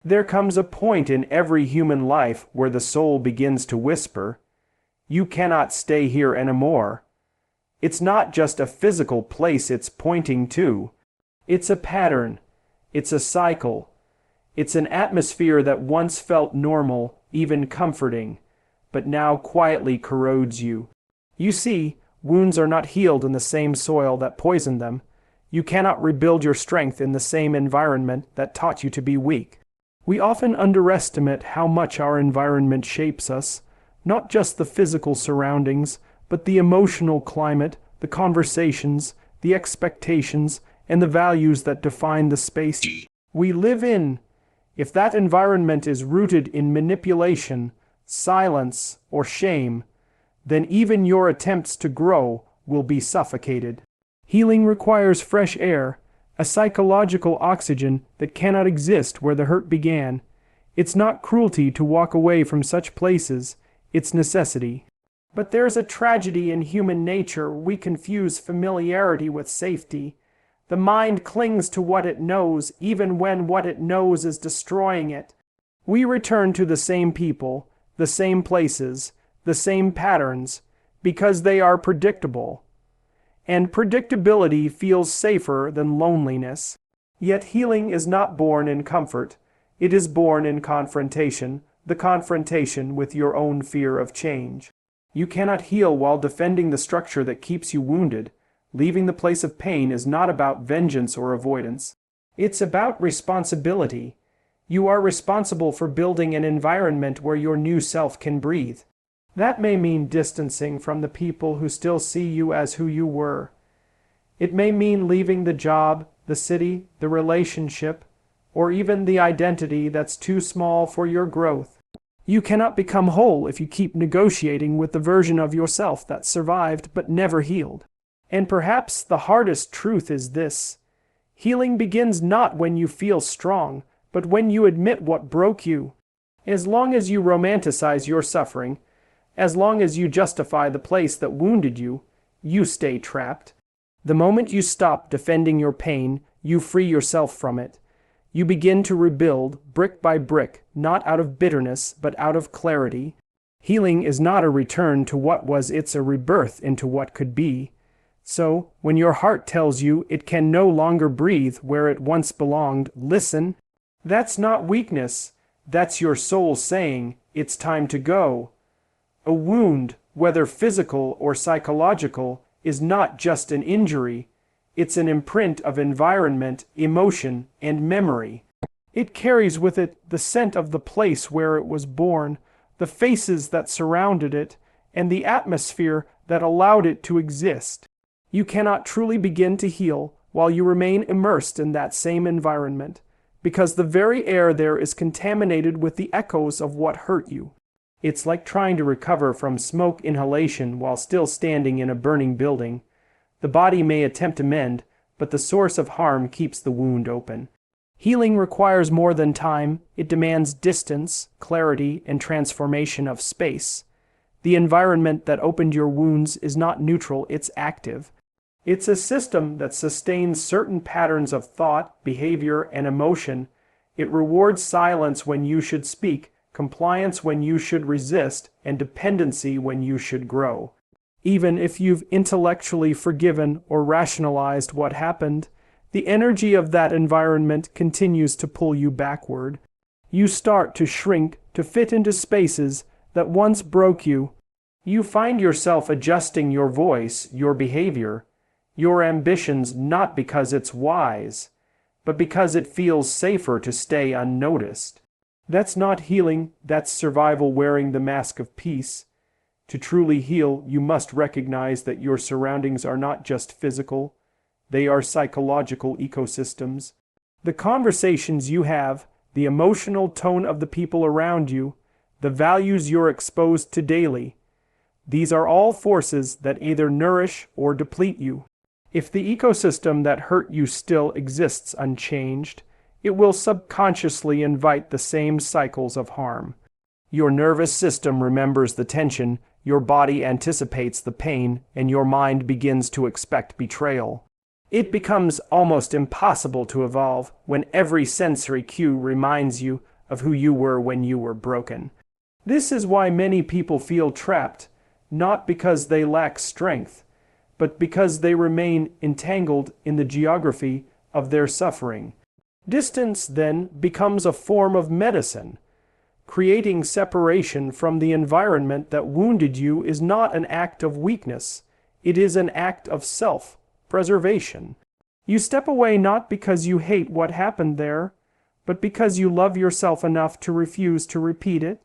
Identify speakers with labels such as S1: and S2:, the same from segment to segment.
S1: There comes a point in every human life where the soul begins to whisper, "You cannot stay here anymore." It's not just a physical place it's pointing to. It's a pattern. It's a cycle. It's an atmosphere that once felt normal, even comforting, but now quietly corrodes you. You see, wounds are not healed in the same soil that poisoned them. You cannot rebuild your strength in the same environment that taught you to be weak. We often underestimate how much our environment shapes us, not just the physical surroundings, but the emotional climate, the conversations, the expectations, and the values that define the space we live in. If that environment is rooted in manipulation, silence, or shame, then even your attempts to grow will be suffocated. Healing requires fresh air, a psychological oxygen that cannot exist where the hurt began. It's not cruelty to walk away from such places, it's necessity. But there's a tragedy in human nature. We confuse familiarity with safety. The mind clings to what it knows, even when what it knows is destroying it. We return to the same people, the same places, the same patterns, because they are predictable. And predictability feels safer than loneliness. Yet healing is not born in comfort. It is born in confrontation, the confrontation with your own fear of change. You cannot heal while defending the structure that keeps you wounded. Leaving the place of pain is not about vengeance or avoidance. It's about responsibility. You are responsible for building an environment where your new self can breathe. That may mean distancing from the people who still see you as who you were. It may mean leaving the job, the city, the relationship, or even the identity that's too small for your growth. You cannot become whole if you keep negotiating with the version of yourself that survived but never healed. And perhaps the hardest truth is this: healing begins not when you feel strong, but when you admit what broke you. As long as you romanticize your suffering, as long as you justify the place that wounded you, you stay trapped. The moment you stop defending your pain, you free yourself from it. You begin to rebuild, brick by brick, not out of bitterness, but out of clarity. Healing is not a return to what was, it's a rebirth into what could be. So, when your heart tells you it can no longer breathe where it once belonged, listen. That's not weakness. That's your soul saying, it's time to go. A wound, whether physical or psychological, is not just an injury. It's an imprint of environment, emotion, and memory. It carries with it the scent of the place where it was born, the faces that surrounded it, and the atmosphere that allowed it to exist. You cannot truly begin to heal while you remain immersed in that same environment, because the very air there is contaminated with the echoes of what hurt you. It's like trying to recover from smoke inhalation while still standing in a burning building. The body may attempt to mend, but the source of harm keeps the wound open. Healing requires more than time. It demands distance, clarity, and transformation of space. The environment that opened your wounds is not neutral, it's active. It's a system that sustains certain patterns of thought, behavior, and emotion. It rewards silence when you should speak, compliance when you should resist, and dependency when you should grow. Even if you've intellectually forgiven or rationalized what happened, the energy of that environment continues to pull you backward. You start to shrink to fit into spaces that once broke you. You find yourself adjusting your voice, your behavior, your ambitions, not because it's wise, but because it feels safer to stay unnoticed. That's not healing, that's survival wearing the mask of peace. To truly heal, you must recognize that your surroundings are not just physical, they are psychological ecosystems. The conversations you have, the emotional tone of the people around you, the values you're exposed to daily, these are all forces that either nourish or deplete you. If the ecosystem that hurt you still exists unchanged, it will subconsciously invite the same cycles of harm. Your nervous system remembers the tension, your body anticipates the pain, and your mind begins to expect betrayal. It becomes almost impossible to evolve when every sensory cue reminds you of who you were when you were broken. This is why many people feel trapped, not because they lack strength, but because they remain entangled in the geography of their suffering. Distance, then, becomes a form of medicine. Creating separation from the environment that wounded you is not an act of weakness. It is an act of self-preservation. You step away not because you hate what happened there, but because you love yourself enough to refuse to repeat it.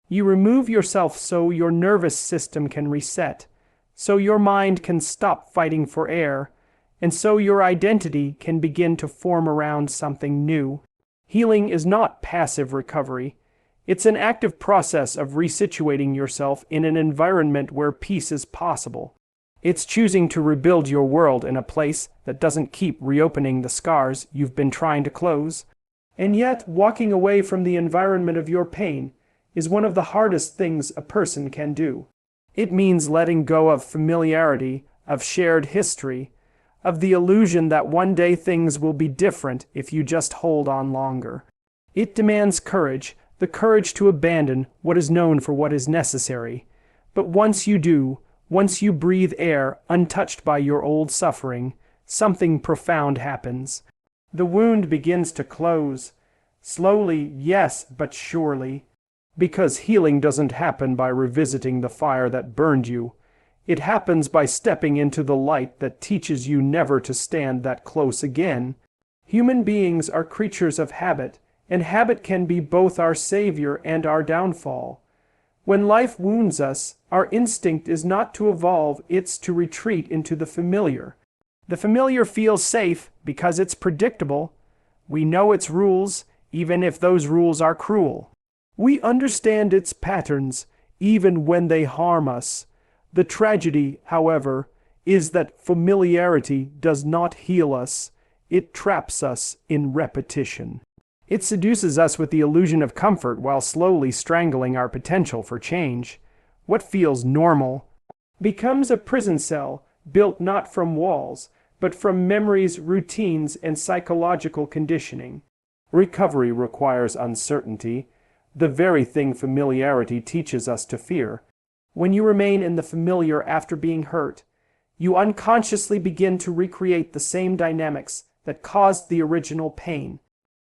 S1: You remove yourself so your nervous system can reset, so your mind can stop fighting for air, and so your identity can begin to form around something new. Healing is not passive recovery. It's an active process of resituating yourself in an environment where peace is possible. It's choosing to rebuild your world in a place that doesn't keep reopening the scars you've been trying to close. And yet, walking away from the environment of your pain is one of the hardest things a person can do. It means letting go of familiarity, of shared history, of the illusion that one day things will be different if you just hold on longer. It demands courage, the courage to abandon what is known for what is necessary. But once you do, once you breathe air untouched by your old suffering, something profound happens. The wound begins to close. Slowly, yes, but surely. Because healing doesn't happen by revisiting the fire that burned you. It happens by stepping into the light that teaches you never to stand that close again. Human beings are creatures of habit, and habit can be both our savior and our downfall. When life wounds us, our instinct is not to evolve, it's to retreat into the familiar. The familiar feels safe because it's predictable. We know its rules, even if those rules are cruel. We understand its patterns, even when they harm us. The tragedy, however, is that familiarity does not heal us. It traps us in repetition. It seduces us with the illusion of comfort while slowly strangling our potential for change. What feels normal becomes a prison cell built not from walls, but from memories, routines, and psychological conditioning. Recovery requires uncertainty, the very thing familiarity teaches us to fear. When you remain in the familiar after being hurt, you unconsciously begin to recreate the same dynamics that caused the original pain.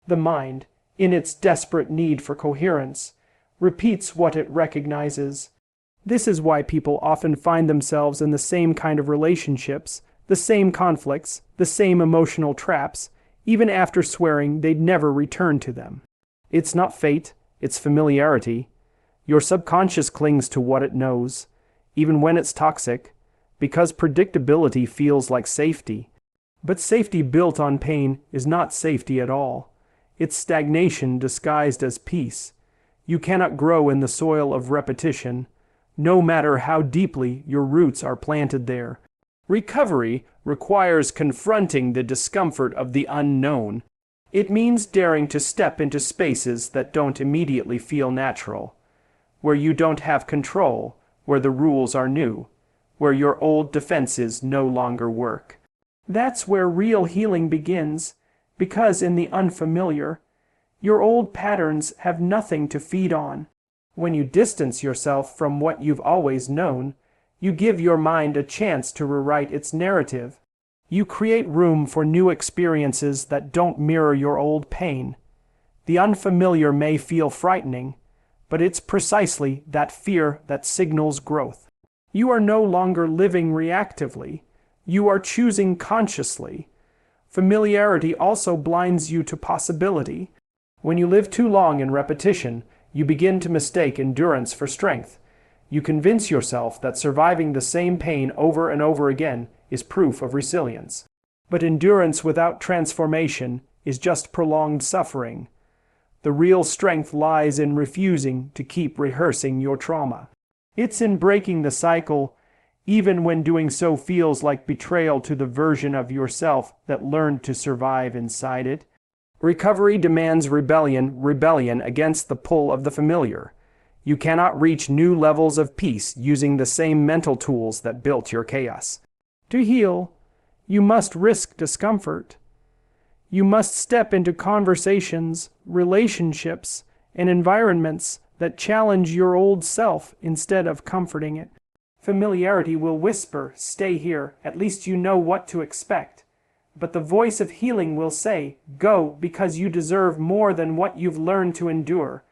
S1: The mind, in its desperate need for coherence, repeats what it recognizes. This is why people often find themselves in the same kind of relationships, the same conflicts, the same emotional traps, even after swearing they'd never return to them. It's not fate, it's familiarity. Your subconscious clings to what it knows, even when it's toxic, because predictability feels like safety. But safety built on pain is not safety at all. It's stagnation disguised as peace. You cannot grow in the soil of repetition, no matter how deeply your roots are planted there. Recovery requires confronting the discomfort of the unknown. It means daring to step into spaces that don't immediately feel natural, where you don't have control, where the rules are new, where your old defenses no longer work. That's where real healing begins, because in the unfamiliar, your old patterns have nothing to feed on. When you distance yourself from what you've always known, you give your mind a chance to rewrite its narrative. You create room for new experiences that don't mirror your old pain. The unfamiliar may feel frightening, but it's precisely that fear that signals growth. You are no longer living reactively. You are choosing consciously. Familiarity also blinds you to possibility. When you live too long in repetition, you begin to mistake endurance for strength. You convince yourself that surviving the same pain over and over again is proof of resilience. But endurance without transformation is just prolonged suffering. The real strength lies in refusing to keep rehearsing your trauma. It's in breaking the cycle, even when doing so feels like betrayal to the version of yourself that learned to survive inside it. Recovery demands rebellion against the pull of the familiar. You cannot reach new levels of peace using the same mental tools that built your chaos. To heal, You must risk discomfort. You must step into conversations, relationships, and environments that challenge your old self instead of comforting it. Familiarity will whisper, "Stay here, at least you know what to expect." But the voice of healing will say, "Go, because you deserve more than what you've learned to endure."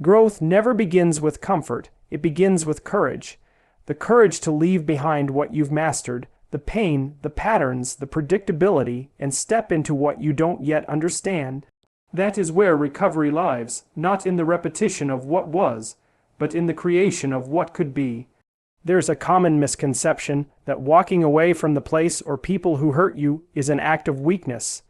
S1: Growth never begins with comfort, it begins with courage. The courage to leave behind what you've mastered, the pain, the patterns, the predictability, and step into what you don't yet understand. That is where recovery lies, not in the repetition of what was, but in the creation of what could be. There's a common misconception that walking away from the place or people who hurt you is an act of weakness,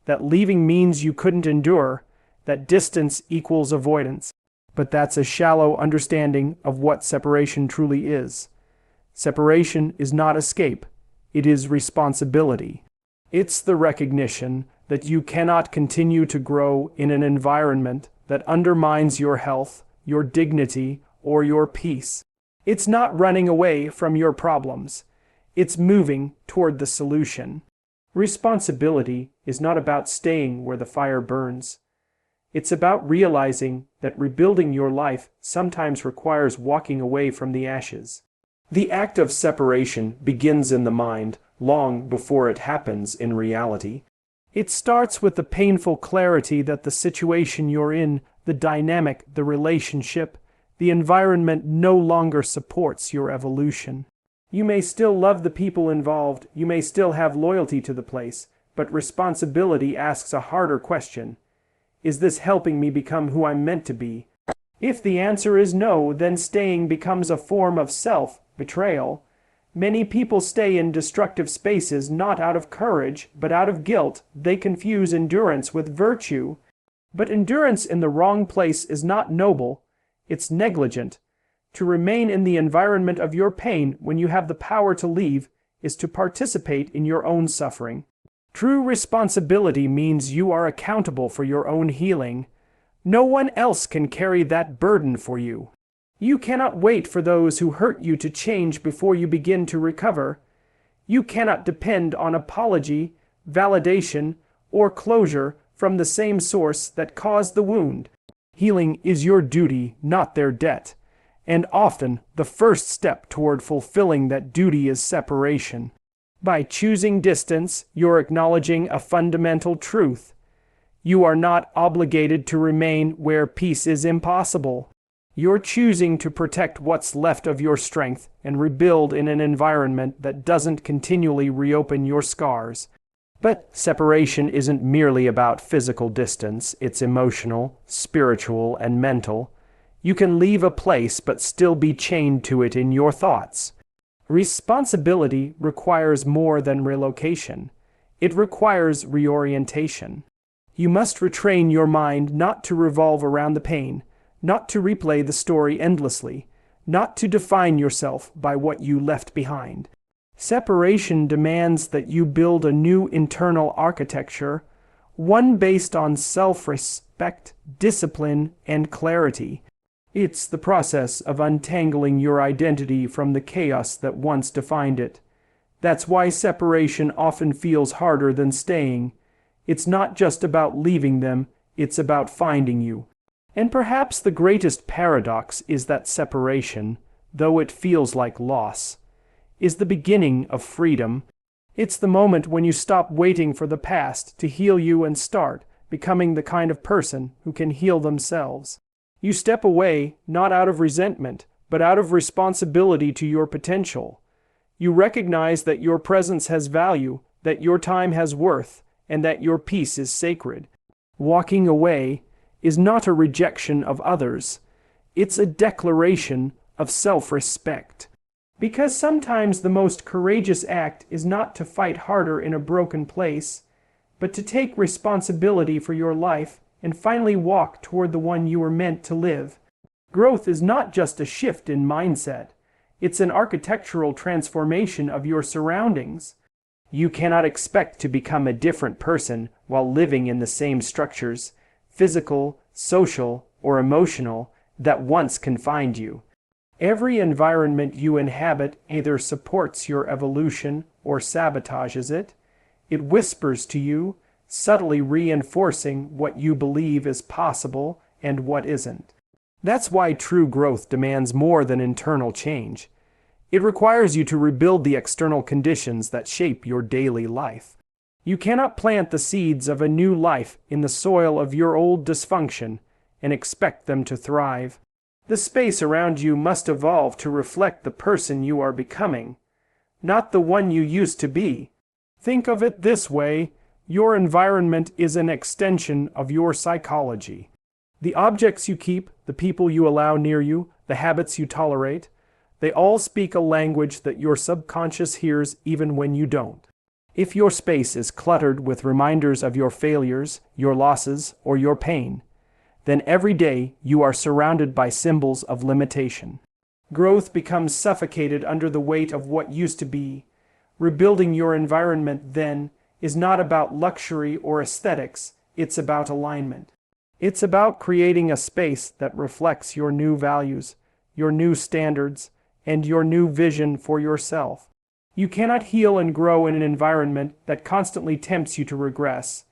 S1: that leaving means you couldn't endure, that distance equals avoidance. But that's a shallow understanding of what separation truly is. Separation is not escape, it is responsibility. It's the recognition that you cannot continue to grow in an environment that undermines your health, your dignity, or your peace. It's not running away from your problems. It's moving toward the solution. Responsibility is not about staying where the fire burns. It's about realizing that rebuilding your life sometimes requires walking away from the ashes. The act of separation begins in the mind long before it happens in reality. It starts with the painful clarity that the situation you're in, the dynamic, the relationship, the environment no longer supports your evolution. You may still love the people involved, you may still have loyalty to the place, but responsibility asks a harder question. Is this helping me become who I'm meant to be? If the answer is no, then staying becomes a form of self-betrayal. Many people stay in destructive spaces not out of courage, but out of guilt. They confuse endurance with virtue. But endurance in the wrong place is not noble. It's negligent. To remain in the environment of your pain when you have the power to leave is to participate in your own suffering. True responsibility means you are accountable for your own healing. No one else can carry that burden for you. You cannot wait for those who hurt you to change before you begin to recover. You cannot depend on apology, validation, or closure from the same source that caused the wound. Healing is your duty, not their debt. And often, the first step toward fulfilling that duty is separation. By choosing distance, you're acknowledging a fundamental truth. You are not obligated to remain where peace is impossible. You're choosing to protect what's left of your strength and rebuild in an environment that doesn't continually reopen your scars. But separation isn't merely about physical distance, it's emotional, spiritual, and mental. You can leave a place but still be chained to it in your thoughts. Responsibility requires more than relocation. It requires reorientation. You must retrain your mind not to revolve around the pain, not to replay the story endlessly, not to define yourself by what you left behind. Separation demands that you build a new internal architecture, one based on self-respect, discipline, and clarity. It's the process of untangling your identity from the chaos that once defined it. That's why separation often feels harder than staying. It's not just about leaving them, it's about finding you. And perhaps the greatest paradox is that separation, though it feels like loss, is the beginning of freedom. It's the moment when you stop waiting for the past to heal you and start becoming the kind of person who can heal themselves. You step away not out of resentment, but out of responsibility to your potential. You recognize that your presence has value, that your time has worth, and that your peace is sacred. Walking away is not a rejection of others. It's a declaration of self-respect. Because sometimes the most courageous act is not to fight harder in a broken place, but to take responsibility for your life and finally walk toward the one you were meant to live. Growth is not just a shift in mindset. It's an architectural transformation of your surroundings. You cannot expect to become a different person while living in the same structures, physical, social, or emotional, that once confined you. Every environment you inhabit either supports your evolution or sabotages it. It whispers to you, subtly reinforcing what you believe is possible and what isn't. That's why true growth demands more than internal change. It requires you to rebuild the external conditions that shape your daily life. You cannot plant the seeds of a new life in the soil of your old dysfunction and expect them to thrive. The space around you must evolve to reflect the person you are becoming, not the one you used to be. Think of it this way: your environment is an extension of your psychology. The objects you keep, the people you allow near you, the habits you tolerate, they all speak a language that your subconscious hears even when you don't. If your space is cluttered with reminders of your failures, your losses, or your pain, then every day you are surrounded by symbols of limitation. Growth becomes suffocated under the weight of what used to be. Rebuilding your environment, then, is not about luxury or aesthetics, it's about alignment. It's about creating a space that reflects your new values, your new standards, and your new vision for yourself. You cannot heal and grow in an environment that constantly tempts you to regress.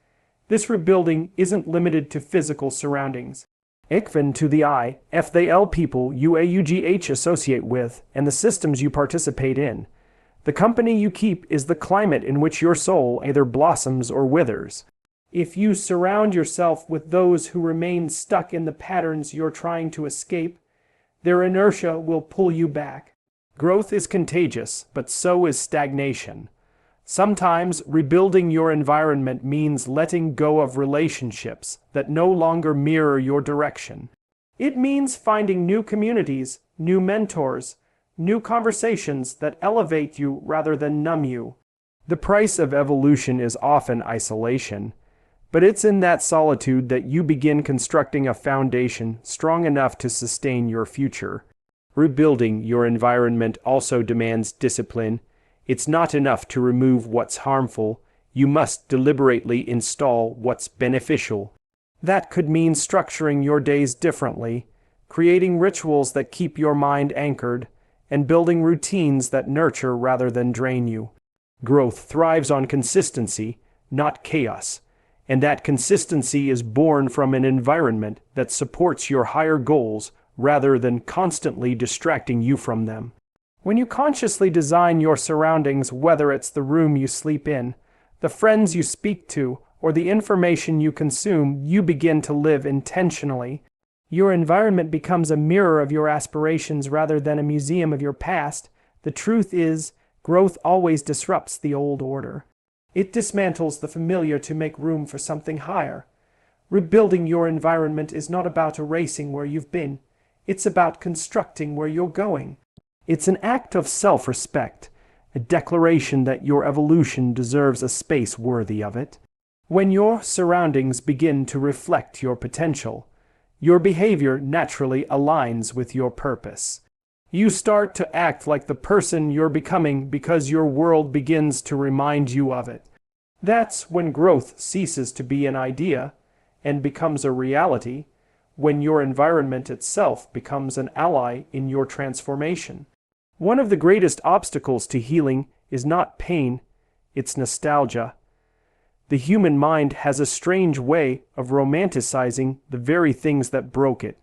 S1: This rebuilding isn't limited to physical surroundings. Even to the I, F the L people you associate with and the systems you participate in. The company you keep is the climate in which your soul either blossoms or withers. If you surround yourself with those who remain stuck in the patterns you're trying to escape, their inertia will pull you back. Growth is contagious, but so is stagnation. Sometimes rebuilding your environment means letting go of relationships that no longer mirror your direction. It means finding new communities, new mentors, new conversations that elevate you rather than numb you. The price of evolution is often isolation, but it's in that solitude that you begin constructing a foundation strong enough to sustain your future. Rebuilding your environment also demands discipline. It's not enough to remove what's harmful. You must deliberately install what's beneficial. That could mean structuring your days differently, creating rituals that keep your mind anchored, and building routines that nurture rather than drain you. Growth thrives on consistency, not chaos, and that consistency is born from an environment that supports your higher goals rather than constantly distracting you from them. When you consciously design your surroundings, whether it's the room you sleep in, the friends you speak to, or the information you consume, you begin to live intentionally. Your environment becomes a mirror of your aspirations rather than a museum of your past. The truth is, growth always disrupts the old order. It dismantles the familiar to make room for something higher. Rebuilding your environment is not about erasing where you've been. It's about constructing where you're going. It's an act of self-respect, a declaration that your evolution deserves a space worthy of it. When your surroundings begin to reflect your potential, your behavior naturally aligns with your purpose. You start to act like the person you're becoming because your world begins to remind you of it. That's when growth ceases to be an idea and becomes a reality, when your environment itself becomes an ally in your transformation. One of the greatest obstacles to healing is not pain, it's nostalgia. The human mind has a strange way of romanticizing the very things that broke it.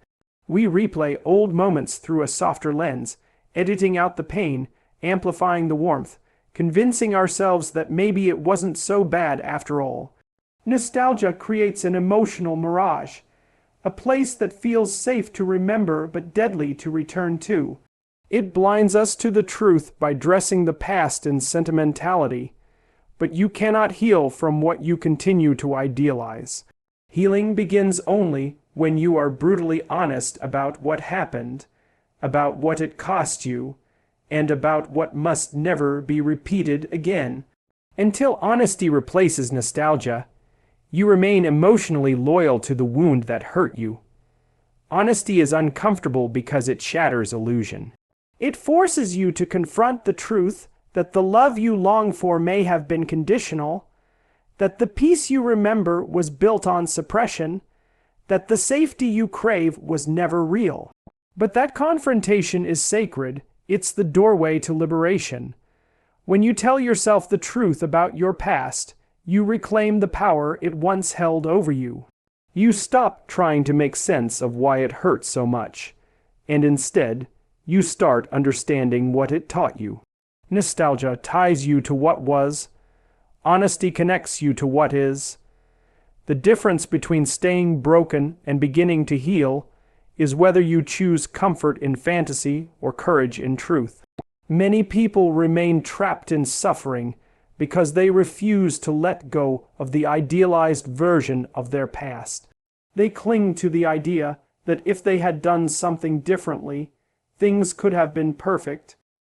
S1: We replay old moments through a softer lens, editing out the pain, amplifying the warmth, convincing ourselves that maybe it wasn't so bad after all. Nostalgia creates an emotional mirage, a place that feels safe to remember but deadly to return to. It blinds us to the truth by dressing the past in sentimentality, but you cannot heal from what you continue to idealize. Healing begins only when you are brutally honest about what happened, about what it cost you, and about what must never be repeated again. Until honesty replaces nostalgia, you remain emotionally loyal to the wound that hurt you. Honesty is uncomfortable because it shatters illusion. It forces you to confront the truth that the love you long for may have been conditional, that the peace you remember was built on suppression, that the safety you crave was never real. But that confrontation is sacred. It's the doorway to liberation. When you tell yourself the truth about your past, You reclaim the power it once held over you. You stop trying to make sense of why it hurts so much, and instead, you start understanding what it taught you. Nostalgia ties you to what was. Honesty connects you to what is. The difference between staying broken and beginning to heal is whether you choose comfort in fantasy or courage in truth. Many people remain trapped in suffering because they refuse to let go of the idealized version of their past. They cling to the idea that if they had done something differently, things could have been perfect.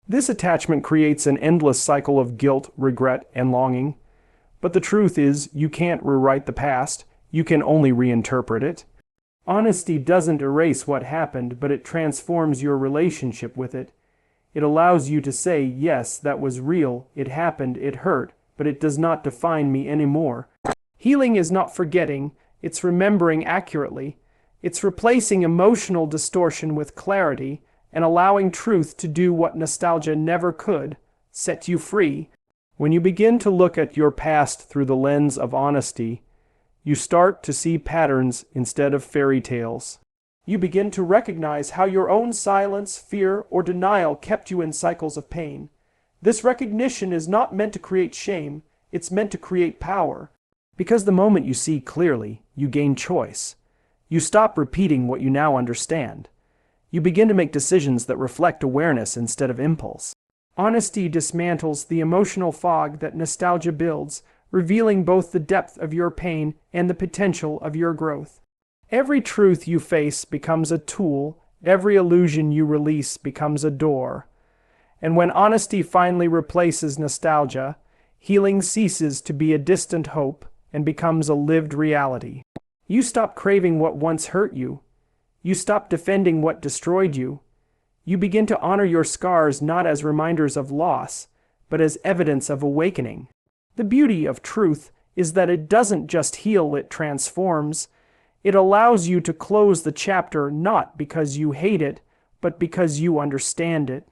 S1: This attachment creates an endless cycle of guilt, regret, and longing. But the truth is, you can't rewrite the past, you can only reinterpret it. Honesty doesn't erase what happened, but it transforms your relationship with it. It allows you to say, yes, that was real, it happened, it hurt, but it does not define me anymore. Healing is not forgetting, it's remembering accurately. It's replacing emotional distortion with clarity and allowing truth to do what nostalgia never could, set you free. When you begin to look at your past through the lens of honesty, you start to see patterns instead of fairy tales. You begin to recognize how your own silence, fear, or denial kept you in cycles of pain. This recognition is not meant to create shame, it's meant to create power. Because the moment you see clearly, you gain choice. You stop repeating what you now understand. You begin to make decisions that reflect awareness instead of impulse. Honesty dismantles the emotional fog that nostalgia builds, revealing both the depth of your pain and the potential of your growth. Every truth you face becomes a tool, every illusion you release becomes a door. And when honesty finally replaces nostalgia, healing ceases to be a distant hope and becomes a lived reality. You stop craving what once hurt you. You stop defending what destroyed you. You begin to honor your scars not as reminders of loss, but as evidence of awakening. The beauty of truth is that it doesn't just heal, it transforms. It allows you to close the chapter not because you hate it, but because you understand it.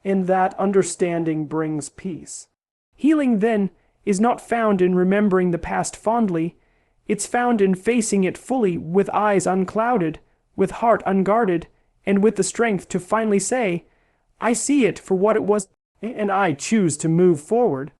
S1: And that understanding brings peace. Healing, then, is not found in remembering the past fondly. It's found in facing it fully with eyes unclouded, with heart unguarded, and with the strength to finally say, I see it for what it was, and I choose to move forward.